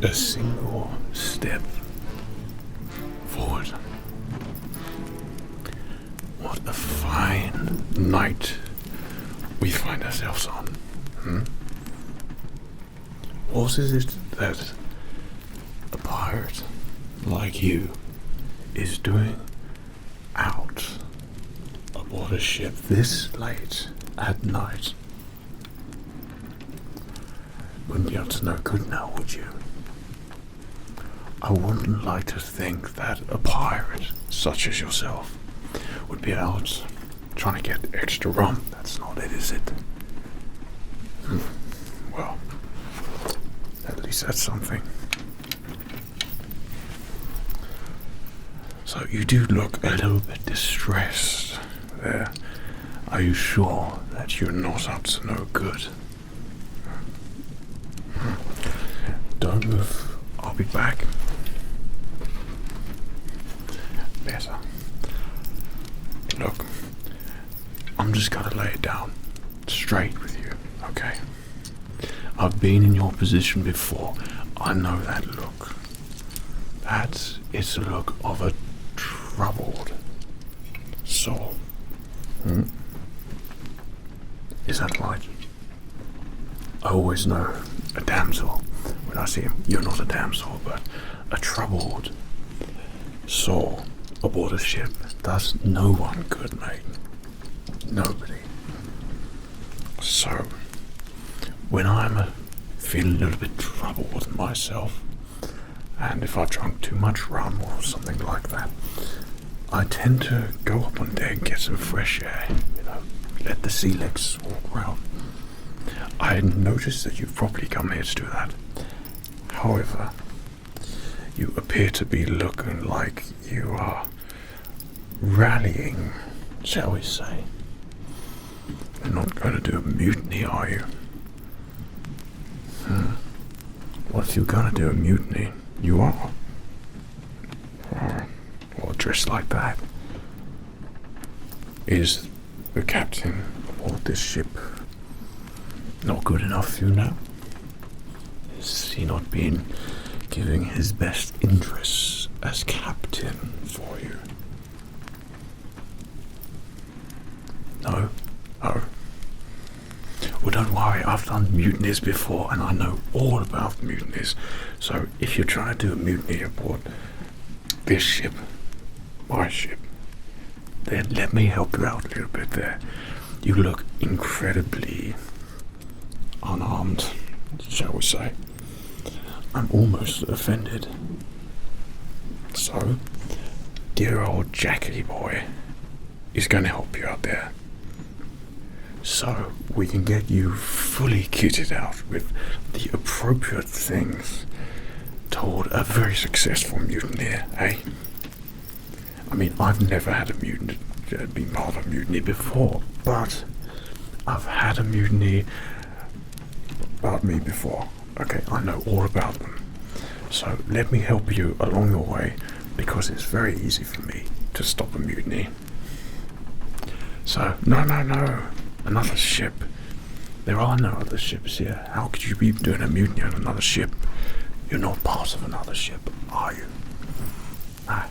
a single step forward. What a fine night we find ourselves on. What is it that a pirate like you is doing out aboard a ship this late at night? Wouldn't be up to no good now, would you? I wouldn't like to think that a pirate such as yourself would be out trying to get extra rum. That's not it, is it? Well, at least that's something. So you do look a little bit distressed there. Are you sure that you're not up to no good? Don't move. I'll be back. Better. Look, I'm just gonna lay it down straight with you, okay? I've been in your position before. I know that look. That is the look of a troubled soul. Is that right? I always know a damsel when I see him. You're not a damsel, but a troubled soul aboard a ship does no one good, mate. Nobody. So, when I'm feeling a little bit troubled myself, and if I've drunk too much rum or something like that, I tend to go up on deck and get some fresh air, let the sea legs walk around. I noticed that you've probably come here to do that. However, you appear to be looking like you are rallying, shall we say. You're not going to do a mutiny, are you? What if you're going to do a mutiny? You are. Well, dressed like that. Is the captain aboard this ship not good enough for you now? Has he not been giving his best interests as captain for you? No? Oh. Well, don't worry, I've done mutinies before and I know all about mutinies. So if you're trying to do a mutiny aboard this ship, my ship, then let me help you out a little bit there. You look incredibly unarmed, shall we say. I'm almost offended. So, dear old Jackie boy is going to help you out there. So, we can get you fully kitted out with the appropriate things toward a very successful mutineer, eh? I mean, I've never had a mutiny, been part of a mutiny before, but I've had a mutiny about me before. Okay, I know all about them. So let me help you along your way, because it's very easy for me to stop a mutiny. So, no, another ship. There are no other ships here. How could you be doing a mutiny on another ship? You're not part of another ship, are you? No.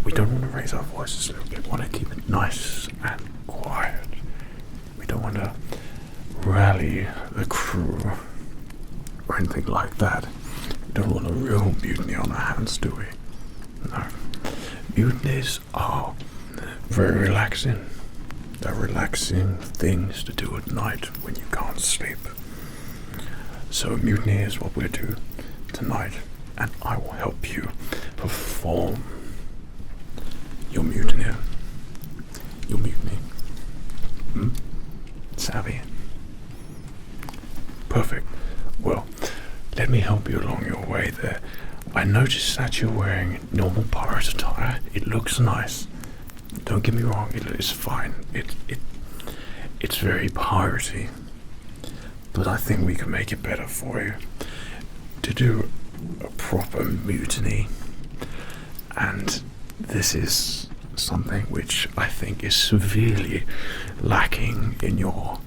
We don't want to raise our voices a little bit. We want to keep it nice and quiet. We don't want to rally the crew or anything like that. We don't want a real mutiny on our hands, do we? No. Mutinies are very relaxing. They're relaxing things to do at night when you can't sleep. So mutiny is what we'll do tonight, and I will help you perform your mutiny. Your mutiny. Savvy? Perfect. Well, let me help you along your way there. I noticed that you're wearing normal pirate attire. It looks nice. Don't get me wrong, it's fine. It's very piratey. But I think we can make it better for you. To do a proper mutiny. And this is something which I think is severely lacking in your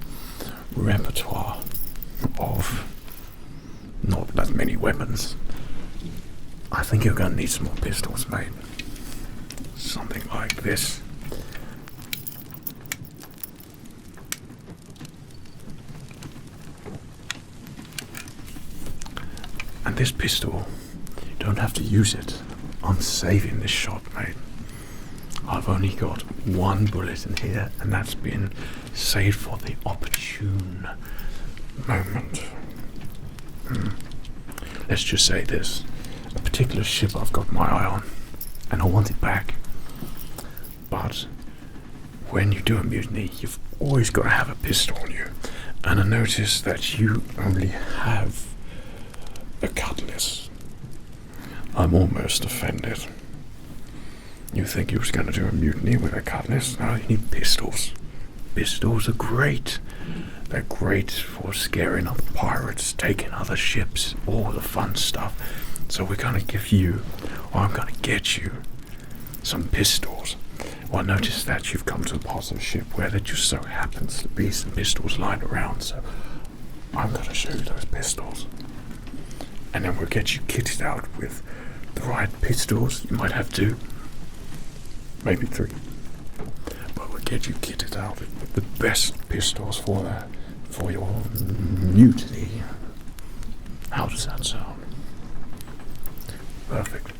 repertoire of not that many weapons. I think you're going to need some more pistols, mate. Something like this. And this pistol, you don't have to use it. I'm saving this shot, mate. I've only got one bullet in here, and that's been saved for the opportune moment. Let's just say this. A particular ship I've got my eye on, and I want it back. But when you do a mutiny, you've always got to have a pistol on you. And I noticed that you only have a cutlass. I'm almost offended. You think you was going to do a mutiny with a cutlass? No, you need pistols. Pistols are great. They're great for scaring other pirates, taking other ships, all the fun stuff. So we're going to give you, or I'm going to get you, some pistols. Well, I noticed that you've come to a part of the ship where there just so happens to be some pistols lying around, so I'm going to show you those pistols. And then we'll get you kitted out with the right pistols. You might have 2, maybe 3. But we'll get you kitted out with the best pistols for your mutiny. How does that sound? Perfect.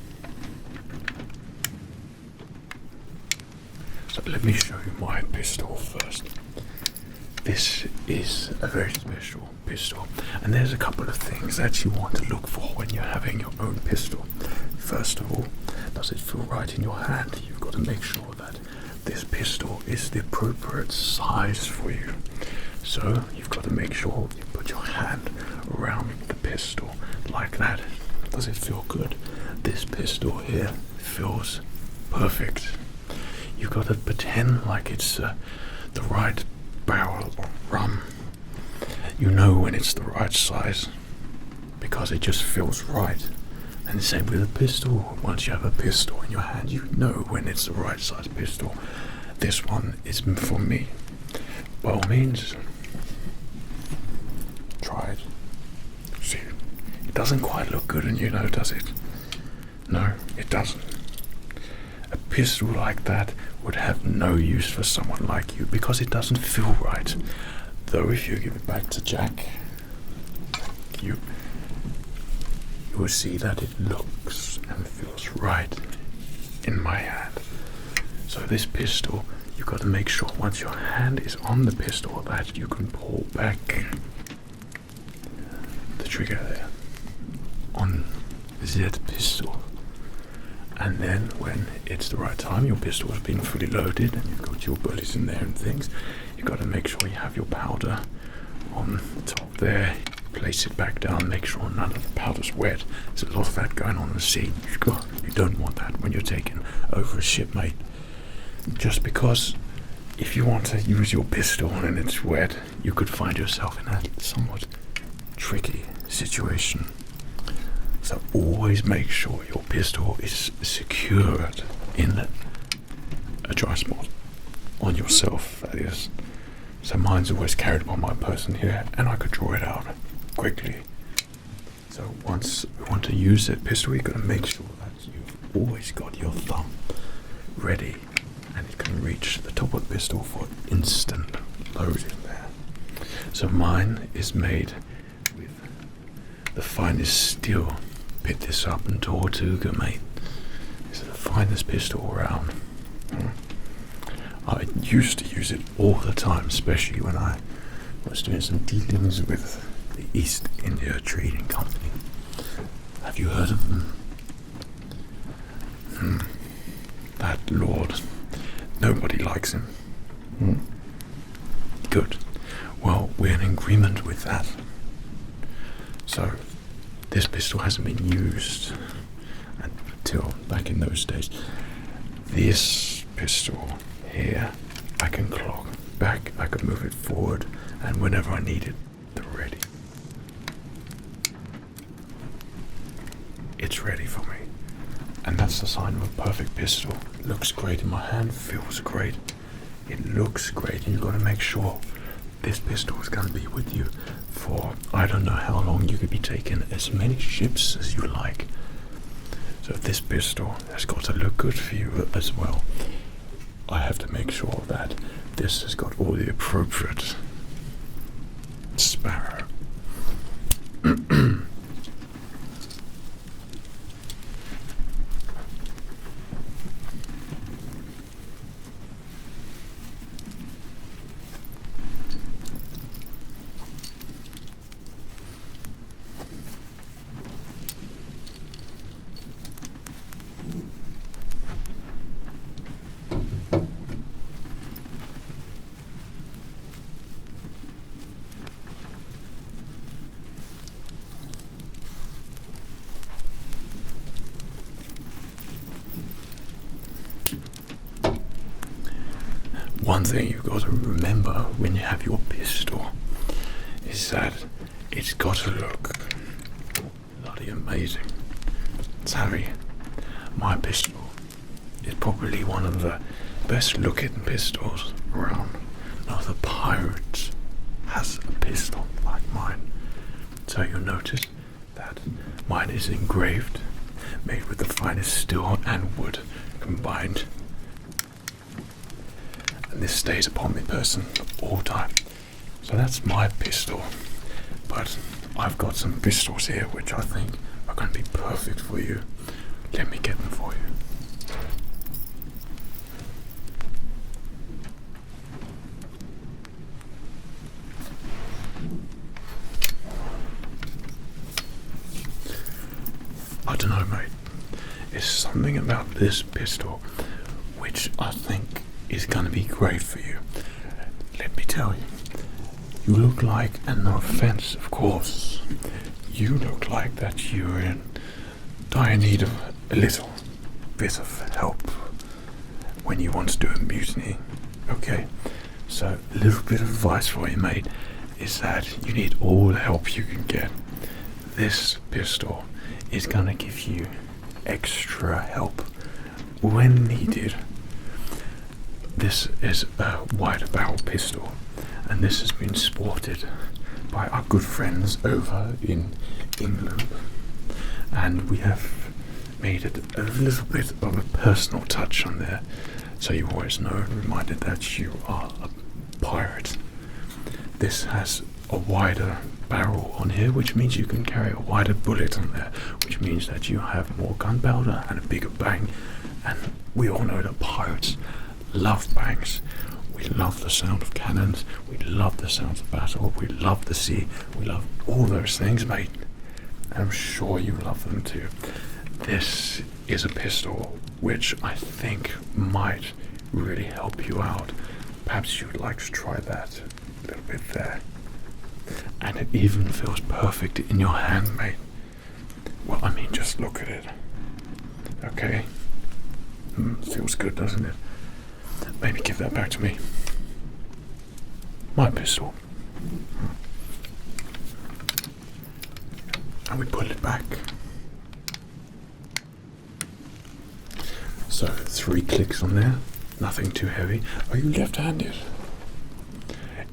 So let me show you my pistol first. This is a very special pistol, and there's a couple of things that you want to look for when you're having your own pistol. First of all, does it feel right in your hand? You've got to make sure that this pistol is the appropriate size for you. So you've got to make sure you put your hand around the pistol like that. Does it feel good? This pistol here feels perfect. You've got to pretend like it's the right barrel or rum. You know when it's the right size because it just feels right. And the same with a pistol. Once you have a pistol in your hand, you know when it's the right size pistol. This one is for me. By all means, try it. See, it doesn't quite look good on you, know, does it? No, it doesn't. A pistol like that would have no use for someone like you because it doesn't feel right. Though if you give it back to Jack, you will see that it looks and feels right in my hand. So this pistol, you've got to make sure once your hand is on the pistol that you can pull back the trigger there on that pistol. And then when it's the right time, your pistol has been fully loaded and you've got your bullets in there and things, you've got to make sure you have your powder on top there. Place it back down, make sure none of the powder's wet. There's a lot of that going on in the sea. You don't want that when you're taking over a ship, mate. Just because if you want to use your pistol and it's wet, you could find yourself in a somewhat tricky situation. So always make sure your pistol is secured in a dry spot on yourself, that is. So mine's always carried by my person here, and I could draw it out quickly. So once we want to use that pistol, you've got to make sure that you've always got your thumb ready and it can reach the top of the pistol for instant loading there. So mine is made with the finest steel. Pick this up in Tortuga, mate. It's the finest pistol around. I used to use it all the time, especially when I was doing some dealings with the East India Trading Company. Have you heard of them? That lord. Nobody likes him. Good. Well, we're in agreement with that. So, this pistol hasn't been used until back in those days. This pistol here, I can clock back, I can move it forward, and whenever I need it, they're ready. It's ready for me. And that's the sign of a perfect pistol. It looks great in my hand, feels great. It looks great, and you've got to make sure this pistol is going to be with you for I don't know how long. You could be taking as many ships as you like. So this pistol has got to look good for you as well. I have to make sure that this has got all the appropriate sparrow. One thing you've got to remember when you have your pistol is that it's got to look bloody amazing. Sorry, my pistol is probably one of the best looking pistols around. None of the pirates has a pistol like mine. So you'll notice that mine is engraved, made with the finest steel and wood combined. And this stays upon me person all time. So that's my pistol. But I've got some pistols here which I think are going to be perfect for you. Let me get them for you. I don't know, mate. It's something about this pistol which I think is going to be great for you. Let me tell you, you look like, and no offense of course, you look like that you're in dire need of a little bit of help when you want to do a mutiny. Okay, so a little bit of advice for you, mate, is that you need all the help you can get. This pistol is going to give you extra help when needed. This is a wide barrel pistol, and this has been sported by our good friends over in England, and we have made it a little bit of a personal touch on there, so you always know and reminded that you are a pirate. This has a wider barrel on here, which means you can carry a wider bullet on there, which means that you have more gunpowder and a bigger bang. And we all know that pirates love bangs. We love the sound of cannons. We love the sounds of battle. We love the sea. We love all those things, mate. And I'm sure you love them too. This is a pistol which I think might really help you out. Perhaps you'd like to try that a little bit there. And it even feels perfect in your hand, mate. Well, I mean, just look at it. Okay? Feels good, doesn't it? Maybe give that back to me. My pistol. And we put it back. So 3 clicks on there. Nothing too heavy. Are you left-handed?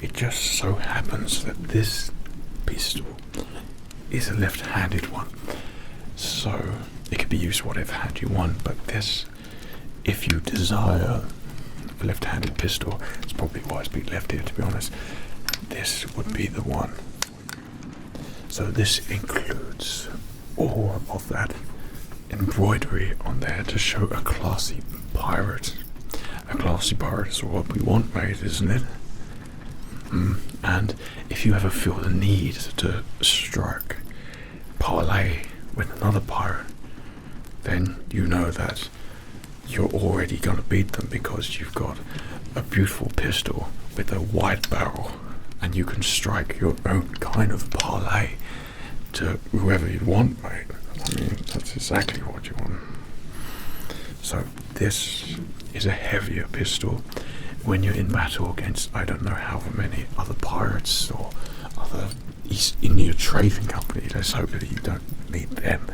It just so happens that this pistol is a left-handed one. So it can be used whatever hand you want, but this, if you desire a left-handed pistol, it's probably wise to be left-handed, to be honest, this would be the one. So this includes all of that embroidery on there to show a classy pirate. A classy pirate is what we want, mate, isn't it? And if you ever feel the need to strike parlay with another pirate, then you know that you're already going to beat them because you've got a beautiful pistol with a wide barrel, and you can strike your own kind of parlay to whoever you want, mate. I mean, that's exactly what you want. So this is a heavier pistol. When you're in battle against I don't know how many other pirates or other East India trading companies, let's hope that you don't need them.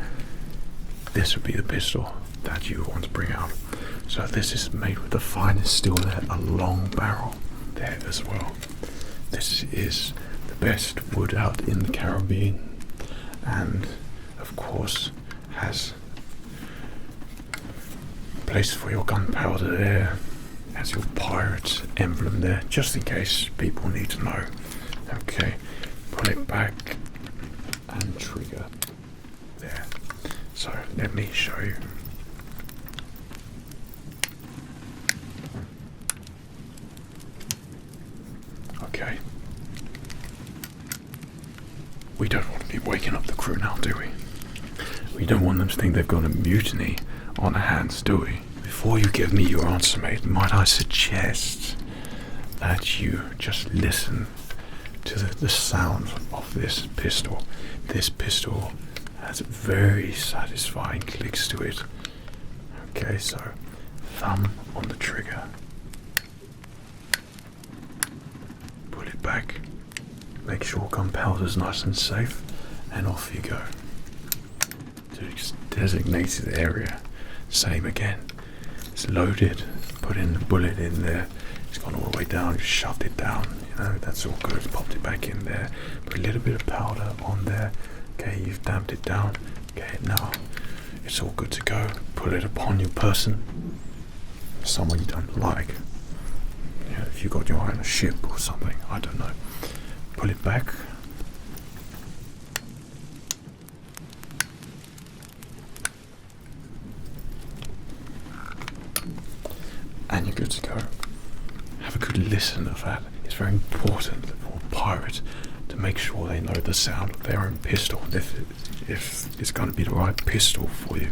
This would be the pistol that you want to bring out. So this is made with the finest steel there, a long barrel there as well. This is the best wood out in the Caribbean, and of course has a place for your gunpowder there, has your pirate emblem there, just in case people need to know. Okay, pull it back and trigger there. So let me show you. Okay. We don't want to be waking up the crew now, do we? We don't want them to think they've got a mutiny on their hands, do we? Before you give me your answer, mate, might I suggest that you just listen to the sound of this pistol. This pistol has very satisfying clicks to it. Okay, so thumb on the trigger. Pull it back. Make sure gunpowder's nice and safe, and off you go. To its designated area. Same again. It's loaded. Put in the bullet in there. It's gone all the way down. You shoved it down. You know, that's all good. Popped it back in there. Put a little bit of powder on there. Okay, you've damped it down. Okay, now it's all good to go. Put it upon your person. Someone you don't like. You know, if you got your eye on a ship or something, I don't know. Pull it back. And you're good to go. Have a good listen of that. It's very important for a pirate to make sure they know the sound of their own pistol, if it's going to be the right pistol for you.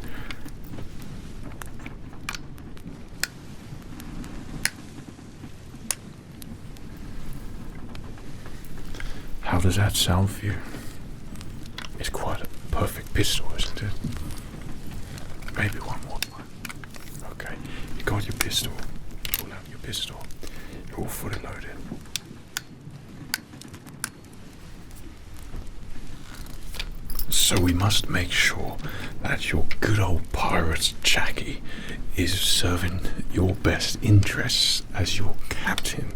How does that sound for you? It's quite a perfect pistol, isn't it? Maybe one more time. Okay, you got your pistol. Pull out your pistol. You're all fully loaded. So we must make sure that your good old pirate Jackie is serving your best interests as your captain.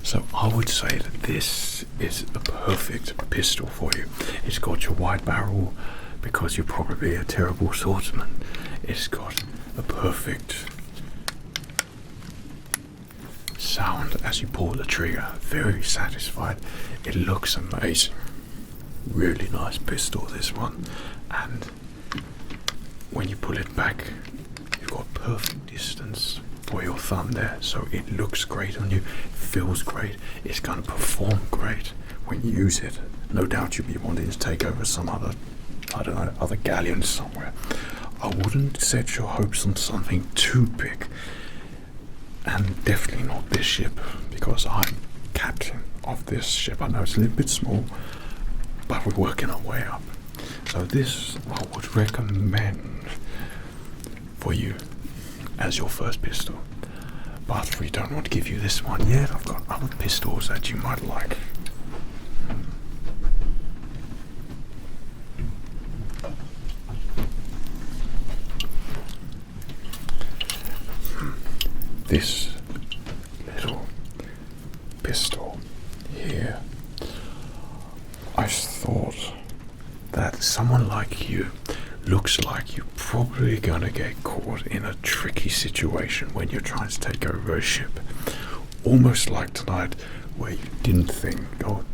So I would say that this is a perfect pistol for you. It's got your wide barrel because you're probably a terrible swordsman. It's got a perfect sound as you pull the trigger. Very satisfied. It looks amazing. Really nice pistol, this one. And when you pull it back, you've got perfect distance for your thumb there, so it looks great on you, feels great, it's going to perform great when you use it. No doubt you'll be wanting to take over some other, I don't know, other galleon somewhere. I wouldn't set your hopes on something too big, and definitely not this ship, because I'm captain of this ship. I know it's a little bit small, but we're working our way up. So this I would recommend for you as your first pistol. But we don't want to give you this one yet. I've got other pistols that you might like. This little pistol here, I thought that someone like you looks like you're probably gonna get caught in a tricky situation when you're trying to take over a ship. Almost like tonight, where you didn't think, oh,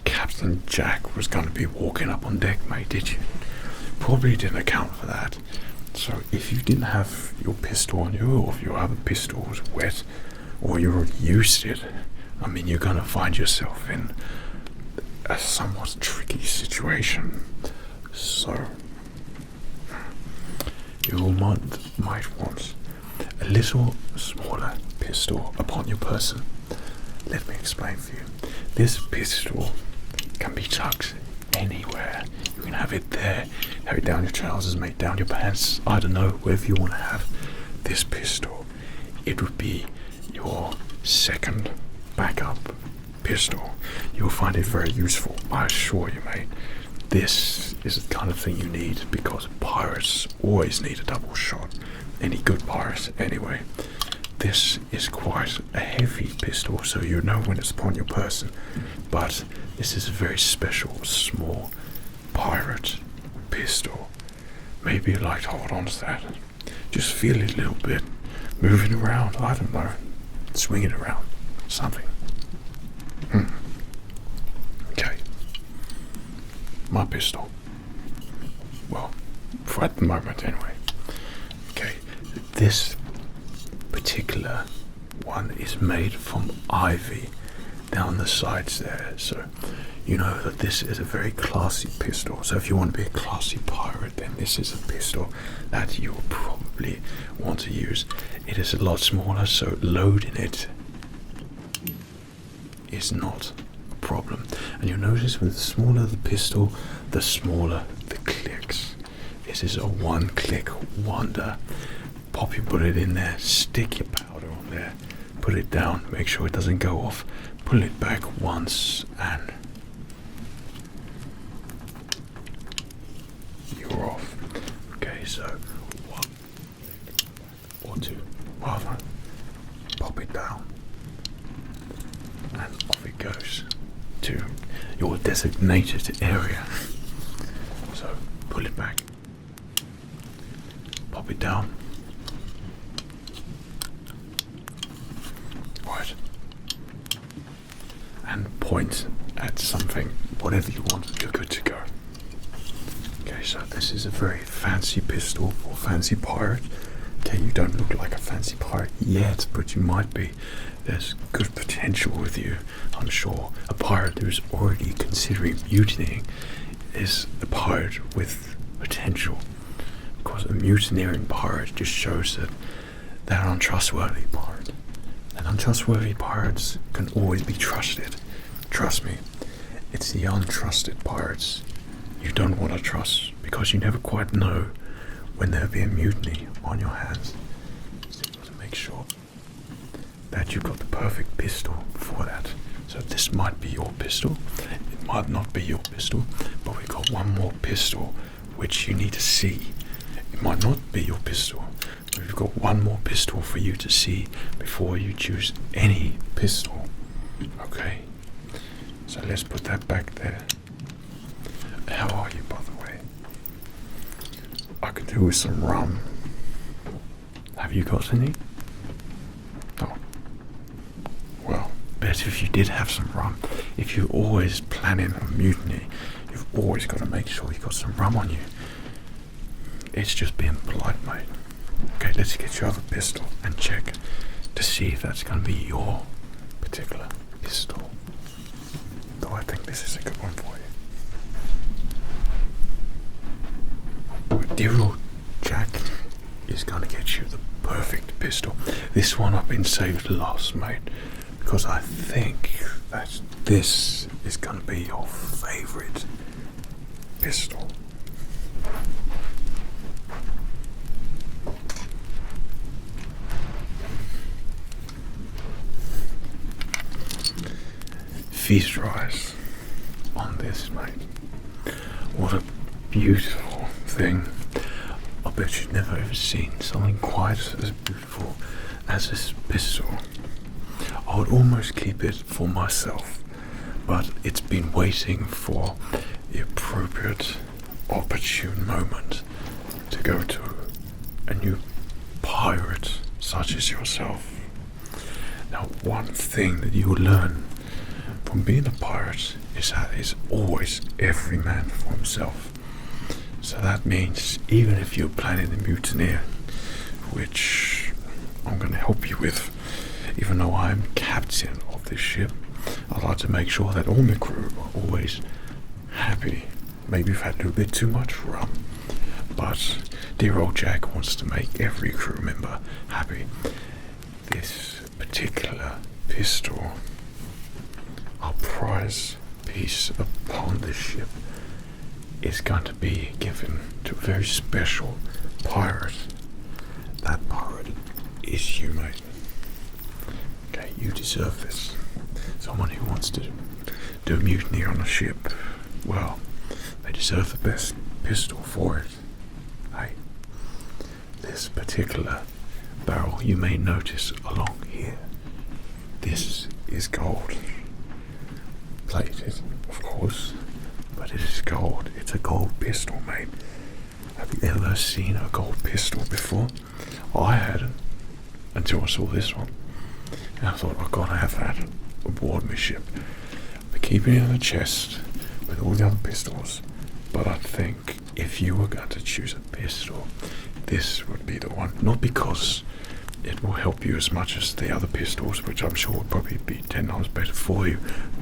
Captain Jack was gonna be walking up on deck, mate, did you? Probably didn't account for that. So if you didn't have your pistol on you, or if your other pistol was wet, or you already used it, I mean, you're gonna find yourself in a somewhat tricky situation. So you might want a little smaller pistol upon your person. Let me explain for you. This pistol can be tucked anywhere. You can have it there, have it down your trousers, mate, down your pants, I don't know, wherever you want to have this pistol. It would be your second backup pistol. You'll find it very useful, I assure you, mate. This is the kind of thing you need, because pirates always need a double shot. Any good pirate, anyway. this is quite a heavy pistol, so you know when it's upon your person. But this is a very special, small pirate pistol. Maybe you'd like to hold on to that. Just feel it a little bit. Move it around, I don't know. Swing it around. Something. Okay. My pistol. Well, for at the moment anyway. Okay. This particular one is made from ivy down the sides there, so you know that this is a very classy pistol. So if you want to be a classy pirate, then this is a pistol that you will probably want to use. It is a lot smaller, so loading it is not a problem. And you'll notice with the smaller the pistol, the smaller the clicks. This is a one-click wonder. Pop your bullet in there, stick your powder on there, put it down, make sure it doesn't go off, pull it back once, and you're off. Okay, so one or two, pop it down, and off it goes to your designated area. So pull it back, pop it down. Right. And point at something, whatever you want, you're good to go. Okay, so this is a very fancy pistol for a fancy pirate. Okay, you don't look like a fancy pirate yet, but you might be. There's good potential with you, I'm sure. A pirate who's already considering mutinying is a pirate with potential. Because a mutineering pirate just shows that they're an untrustworthy pirate. And untrustworthy pirates can always be trusted. Trust me, it's the untrusted pirates you don't want to trust, because you never quite know when there'll be a mutiny on your hands. So you've got to make sure that you've got the perfect pistol for that. So this might be your pistol, it might not be your pistol, but we've got one more pistol which you need to see. It might not be your pistol, but we've got one more pistol for you to see before you choose any pistol. Okay, so let's put that back there. How are you, by the way? I could do with some rum. Have you got any? Oh. Well, better if you did have some rum. If you're always planning a mutiny, you've always got to make sure you've got some rum on you. It's just being polite, mate. Okay, let's get your other pistol and check to see if that's going to be your particular pistol. Though I think this is a good one for you. Dear old Jack is going to get you the perfect pistol. This one I've been saved last, mate, because I think that this is going to be your favourite pistol. Feast your eyes on this, mate. What a beautiful thing. I bet you've never ever seen something quite as beautiful as this pistol. I would almost keep it for myself, but it's been waiting for the appropriate, opportune moment to go to a new pirate such as yourself. Now, one thing that you will learn from being a pirate is that it's always every man for himself. So that means even if you're planning a mutineer, which I'm going to help you with, even though I'm captain of this ship, I'd like to make sure that all my crew are always happy. Maybe we've had a little bit too much rum, but dear old Jack wants to make every crew member happy. This particular pistol, our prize piece upon this ship, is going to be given to a very special pirate. That pirate is you, mate. Okay, you deserve this. Someone who wants to do a mutiny on a ship, well, they deserve the best pistol for it. Hey, this particular barrel, you may notice along here, this is gold. Plated, of course, but it is gold. It's a gold pistol, mate. Have you ever seen a gold pistol before? I hadn't, until I saw this one. And I thought, I've got to have that aboard my ship. But keeping it in the chest with all the other pistols. But I think if you were going to choose a pistol, this would be the one. Not because it will help you as much as the other pistols, which I'm sure would probably be 10 times better for you,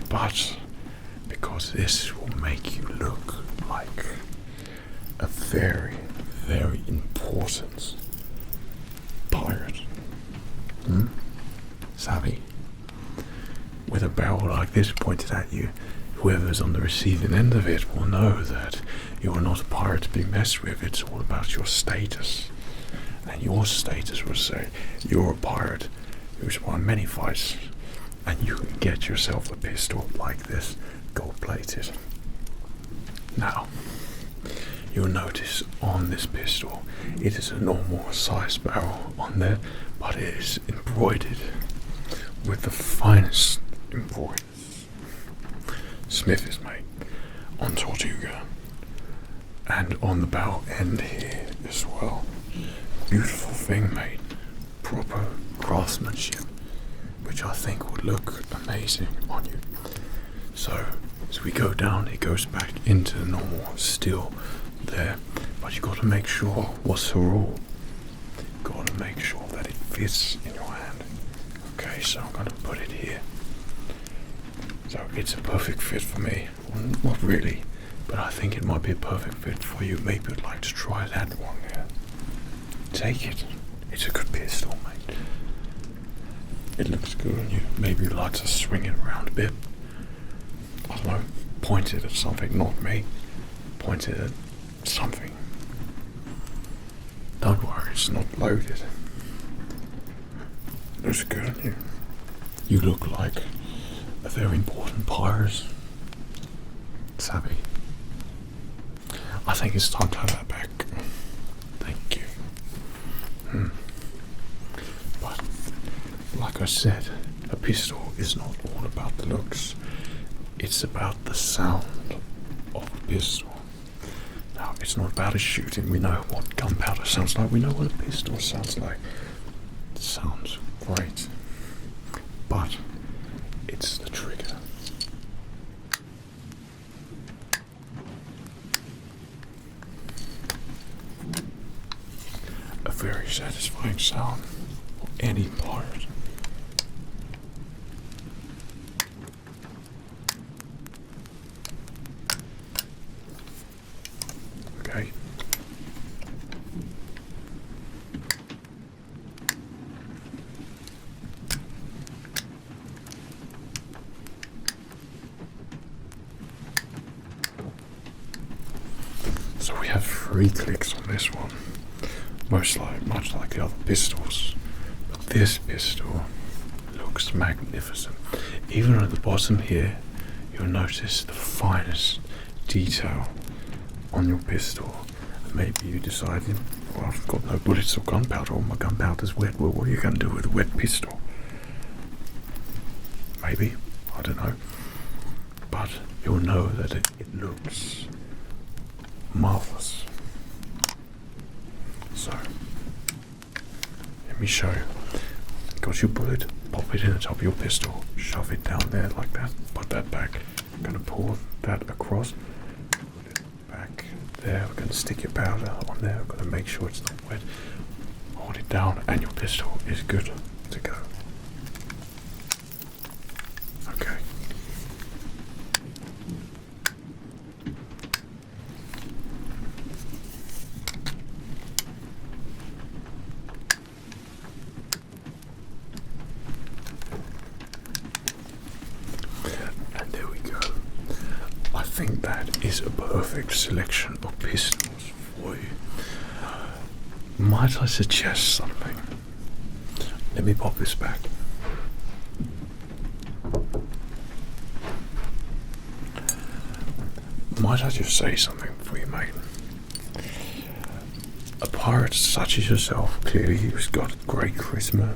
but because this will make you look like a very, very important pirate. Savvy? With a barrel like this pointed at you, whoever's on the receiving end of it will know that you're not a pirate to be messed with. It's all about your status. And your status will say you're a pirate who's won many fights, and you can get yourself a pistol like this, gold-plated. Now, you'll notice on this pistol, it is a normal size barrel on there, but it is embroidered with the finest embroideries Smith has made on Tortuga, and on the barrel end here as well. Beautiful thing, mate. Proper craftsmanship, which I think would look amazing on you. So, as we go down, it goes back into the normal steel there, but you got to make sure, what's the rule? Got to make sure that it fits in your hand. Okay, so I'm going to put it here. So it's a perfect fit for me. Well, not really, but I think it might be a perfect fit for you. Maybe you'd like to try that one there. Take it. It's a good pistol, mate. It looks good on you. Maybe you'd like to swing it around a bit. I don't know. Point it at something, not me. Point it at something. Don't worry, it's not loaded. It looks good on you. You look like a very important pirate. Savvy. I think it's time to have that back. Thank you. But, like I said, a pistol is not all about the looks. It's about the sound of a pistol. Now, it's not about a shooting. We know what gunpowder sounds like. We know what a pistol sounds like. It sounds great. But it's the trigger. A very satisfying sound for any pirate. Okay. So we have 3 clicks on this one. Much like the other pistols. But this pistol looks magnificent. Even at the bottom here, you'll notice the finest detail on your pistol. And maybe you decided, well, I've got no bullets or gunpowder, or my gunpowder's wet. Well, what are you going to do with a wet pistol? Maybe, I don't know. But you'll know that it looks marvelous. So, let me show you. Got your bullet, pop it in the top of your pistol, shove it down there like that, put that back. I'm going to pour that across, put it back there. We're going to stick your powder on there. We're going to make sure it's not wet. Hold it down, and your pistol is good to go. Okay. I think that is a perfect selection of pistols for you. Might I suggest something? Let me pop this back. Might I just say something for you, mate? a pirate such as yourself, clearly who's got great charisma,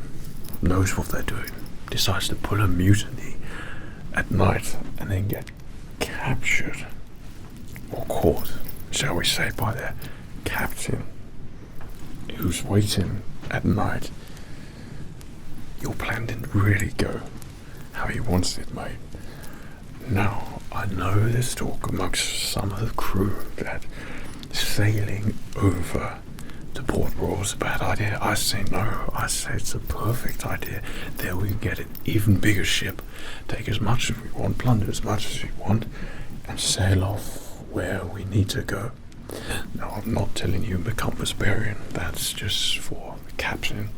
knows what they're doing, decides to pull a mutiny at night and then get captured or caught, shall we say, by their captain who's waiting at night. Your plan didn't really go how he wants it, mate. Now, I know there's talk amongst some of the crew that sailing over to Port Royal is a bad idea. I say no. I say it's a perfect idea. There we can get an even bigger ship, take as much as we want, plunder as much as we want, and sail off where we need to go. Now, I'm not telling you become Vesperian. That's just for the captain,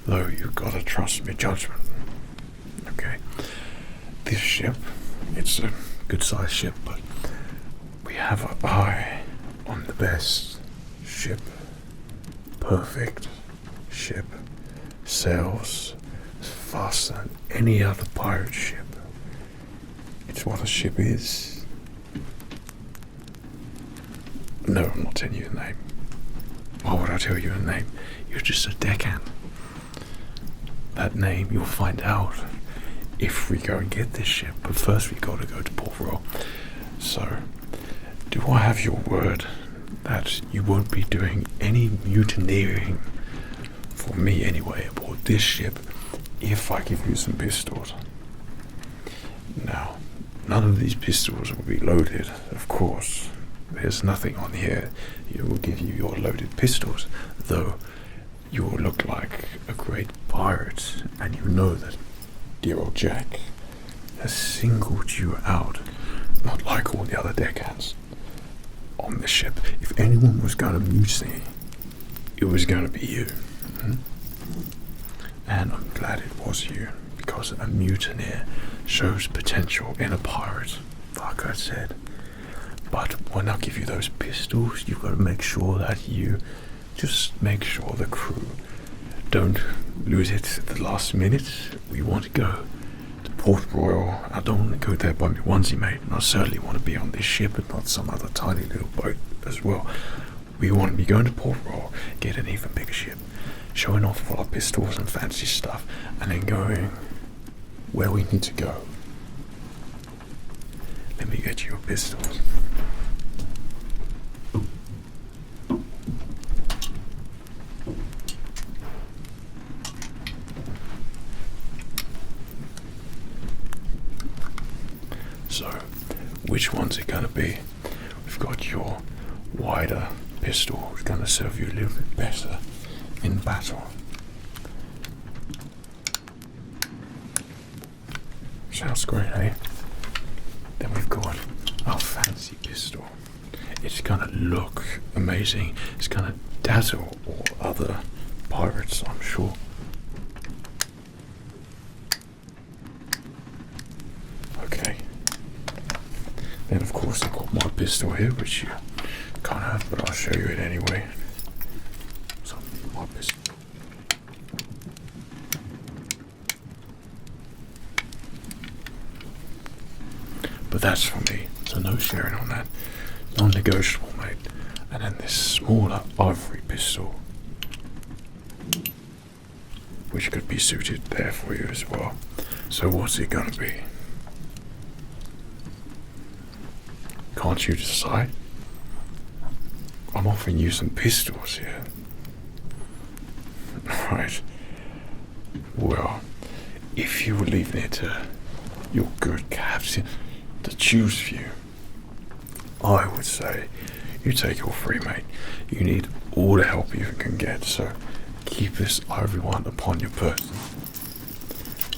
though you've got to trust my judgment. Okay? This ship, it's a good-sized ship, but we have our eye on the best ship. Perfect ship. Sails as fast as any other pirate ship. It's what a ship is. No, I'm not telling you the name. Why would I tell you a name? You're just a deckhand. That name you'll find out if we go and get this ship, but first we got to go to Port Royal. So, do I have your word that you won't be doing any mutineering, for me anyway, aboard this ship if I give you some pistols? Now, none of these pistols will be loaded, of course. There's nothing on here. It will give you your loaded pistols, though you will look like a great pirate, and you know that dear old Jack has singled you out, not like all the other deckhands on the ship. If anyone was going to mutiny, it was going to be you. And I'm glad it was you, because a mutineer shows potential in a pirate, like I said. But when I give you those pistols, you've got to make sure that you just make sure the crew don't lose it at the last minute. We want to go to Port Royal. I don't want to go there by my onesie, mate, and I certainly want to be on this ship and not some other tiny little boat as well. We want to be going to Port Royal, get an even bigger ship, showing off all our pistols and fancy stuff, and then going where we need to go. Let me get you your pistols. So, which one's it going to be? We've got your wider pistol, which is going to serve you a little bit better in battle. Sounds great, eh? Then we've got our fancy pistol. It's going to look amazing. It's going to dazzle all other pirates, I'm sure. Okay. Then of course I've got my pistol here, which you can't have, but I'll show you it anyway. So my pistol. But that's for me, so no sharing on that. Non-negotiable, mate. And then this smaller ivory pistol, which could be suited there for you as well. So what's it gonna be? Can't you decide? I'm offering you some pistols here. Right. Well, if you were leaving it to your good captain to choose for you, I would say you take all three, mate. You need all the help you can get, so keep this ivory one upon your person.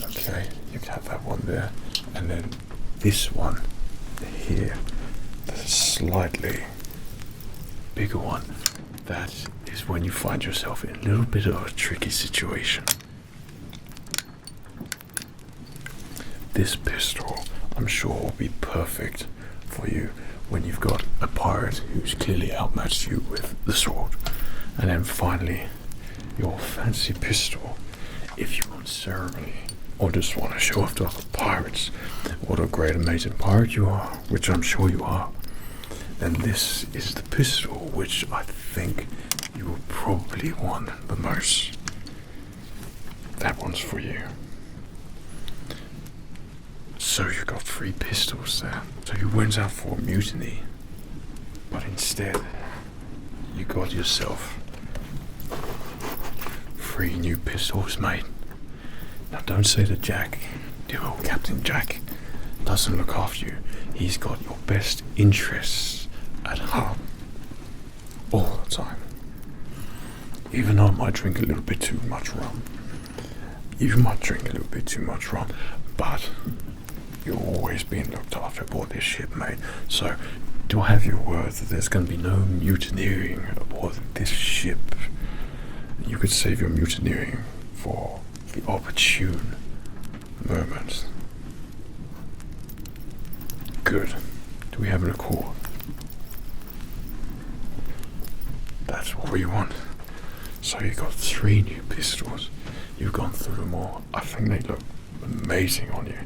Okay, you can have that one there, and then this one here, the slightly bigger one. That is when you find yourself in a little bit of a tricky situation. This pistol, I'm sure, will be perfect for you when you've got a pirate who's clearly outmatched you with the sword. And then finally, your fancy pistol, if you want ceremony or just want to show off to other pirates what a great amazing pirate you are, which I'm sure you are, then this is the pistol which I think you will probably want the most. That one's for you. So you got 3 pistols there. So you went out for a mutiny, but instead you got yourself 3 new pistols, mate. Now don't say that Jack, dear old Captain Jack, doesn't look after you. He's got your best interests at heart all the time. Even though I might drink a little bit too much rum. You might drink a little bit too much rum, but you're always being looked after aboard this ship, mate. So, do I have your word that there's going to be no mutineering aboard this ship? You could save your mutineering for the opportune moment. Good. Do we have an accord? That's what we want. So you got 3 new pistols. You've gone through them all. I think they look amazing on you.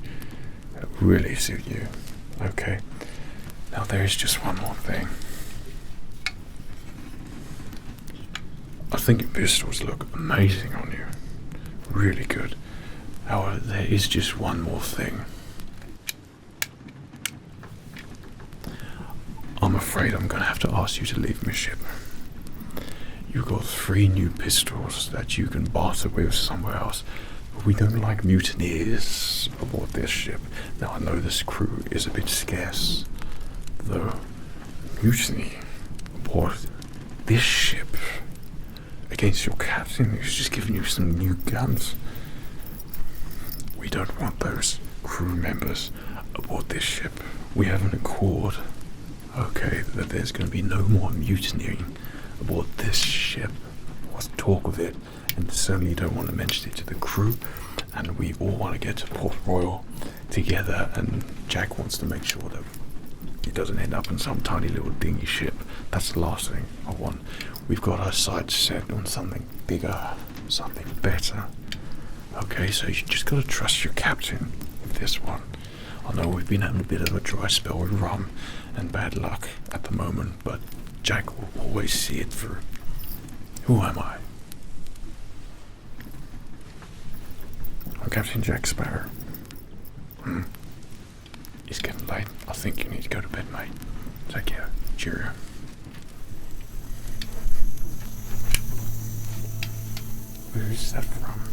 They really suit you. Okay. Now there is just one more thing. I think your pistols look amazing on you. Really good. However, there is just one more thing. I'm afraid I'm going to have to ask you to leave my ship. You've got 3 new pistols that you can barter with somewhere else. But we don't like mutineers aboard this ship. Now I know this crew is a bit scarce, though. Mutiny aboard this ship against your captain who's just given you some new guns. We don't want those crew members aboard this ship. We have an accord, okay, that there's going to be no more mutineering aboard this ship. What's the talk of it? And certainly don't want to mention it to the crew. And we all want to get to Port Royal together, and Jack wants to make sure that he doesn't end up in some tiny little dingy ship. That's the last thing I want. We've got our sights set on something bigger, something better. Okay, so you just got to trust your captain with this one. I know we've been having a bit of a dry spell with rum and bad luck at the moment, but Jack will always see it through. Who am I? I'm Captain Jack Sparrow. It's getting late. I think you need to go to bed, mate. Take care. Cheerio. Where is that from?